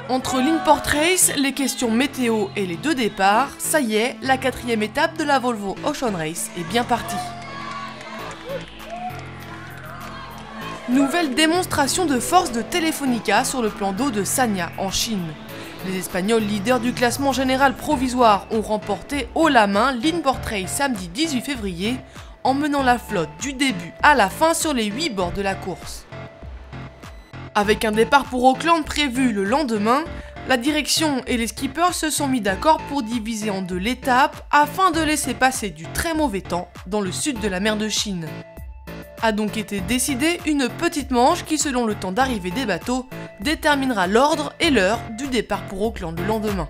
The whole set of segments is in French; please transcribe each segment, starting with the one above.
Entre l'Inport Race, les questions météo et les 2 départs, ça y est, la 4e étape de la Volvo Ocean Race est bien partie. Nouvelle démonstration de force de Telefonica sur le plan d'eau de Sanya, en Chine. Les Espagnols leaders du classement général provisoire ont remporté haut la main l'Inport Race samedi 18 février, en menant la flotte du début à la fin sur les 8 bords de la course. Avec un départ pour Auckland prévu le lendemain, la direction et les skippers se sont mis d'accord pour diviser en 2 l'étape afin de laisser passer du très mauvais temps dans le sud de la mer de Chine. A donc été décidée une petite manche qui, selon le temps d'arrivée des bateaux, déterminera l'ordre et l'heure du départ pour Auckland le lendemain.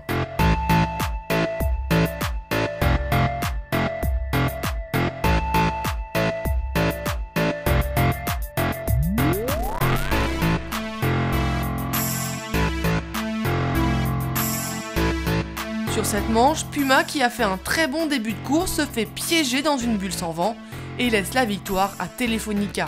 Sur cette manche, Puma, qui a fait un très bon début de course, se fait piéger dans une bulle sans vent et laisse la victoire à Telefonica.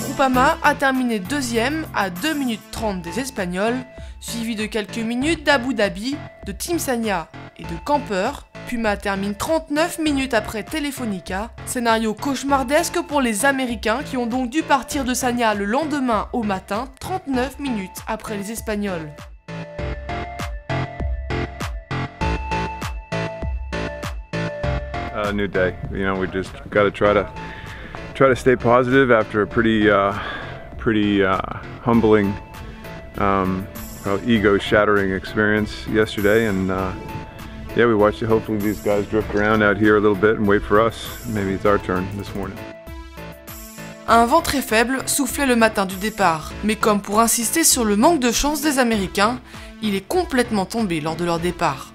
Groupama a terminé 2e à 2 minutes 30 des Espagnols, suivi de quelques minutes d'Abu Dhabi, de Team Sanya et de Camper. Puma termine 39 minutes après Telefonica, scénario cauchemardesque pour les Américains qui ont donc dû partir de Sanya le lendemain au matin, 39 minutes après les Espagnols. New day. You know, we just got to try to stay positive after a pretty humbling, ego-shattering experience yesterday, and yeah, we watched it. Hopefully these guys drift around out here a little bit and wait for us. Maybe it's our turn this morning. Un vent très faible soufflait le matin du départ, mais comme pour insister sur le manque de chance des Américains, il est complètement tombé lors de leur départ.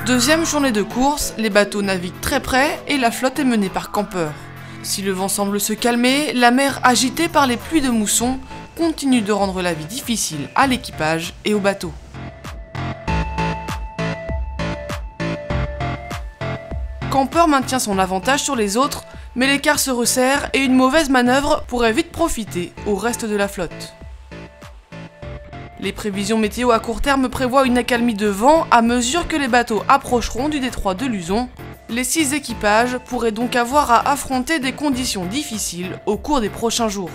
Deuxième journée de course, les bateaux naviguent très près et la flotte est menée par Camper. Si le vent semble se calmer, la mer agitée par les pluies de mousson continue de rendre la vie difficile à l'équipage et au bateau. Camper maintient son avantage sur les autres, mais l'écart se resserre et une mauvaise manœuvre pourrait vite profiter au reste de la flotte. Les prévisions météo à court terme prévoient une accalmie de vent à mesure que les bateaux approcheront du détroit de Luzon. Les 6 équipages pourraient donc avoir à affronter des conditions difficiles au cours des prochains jours.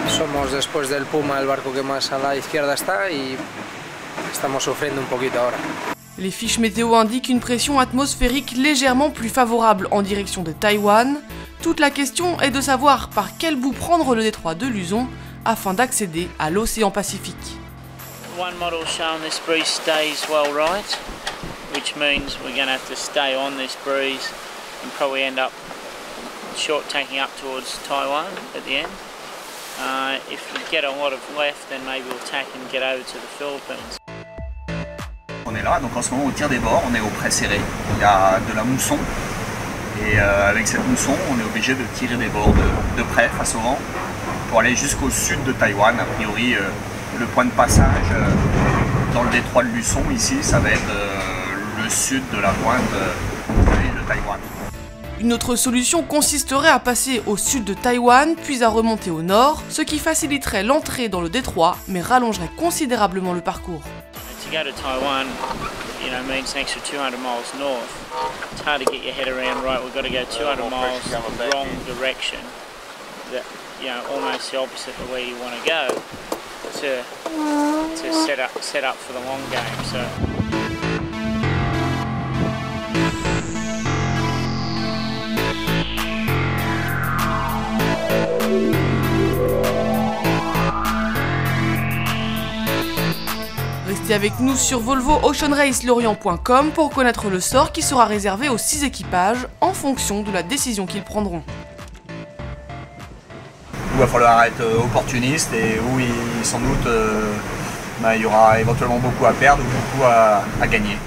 Somos después del Puma el barco que más a la izquierda está y estamos sufriendo un poquito ahora. Les fiches météo indiquent une pression atmosphérique légèrement plus favorable en direction de Taïwan. Toute la question est de savoir par quel bout prendre le détroit de Luzon afin d'accéder à l'océan Pacifique. One model showing this breeze stays well right, which means we're going to have to stay on this breeze and probably end up short tacking up towards Taiwan at the end. If we get a lot of left, then maybe we'll tack and get over to the Philippines. On est là, donc en ce moment au tir des bords, on est au près serré, il y a de la mousson et avec cette mousson on est obligé de tirer des bords de près face au vent pour aller jusqu'au sud de Taïwan. A priori le point de passage dans le détroit de Luçon ici, ça va être le sud de la pointe de l'île de Taïwan. Une autre solution consisterait à passer au sud de Taïwan puis à remonter au nord, ce qui faciliterait l'entrée dans le détroit mais rallongerait considérablement le parcours. To go to Taiwan, you know, means an extra 200 miles north. It's hard to get your head around, right, we've got to go 200 miles the wrong direction, that, you know, almost the opposite of where you want to go to set up for the long game. So. Restez avec nous sur volvooceanracelorient.com pour connaître le sort qui sera réservé aux 6 équipages en fonction de la décision qu'ils prendront. Il va falloir être opportuniste et où sans doute il y aura éventuellement beaucoup à perdre ou beaucoup à gagner.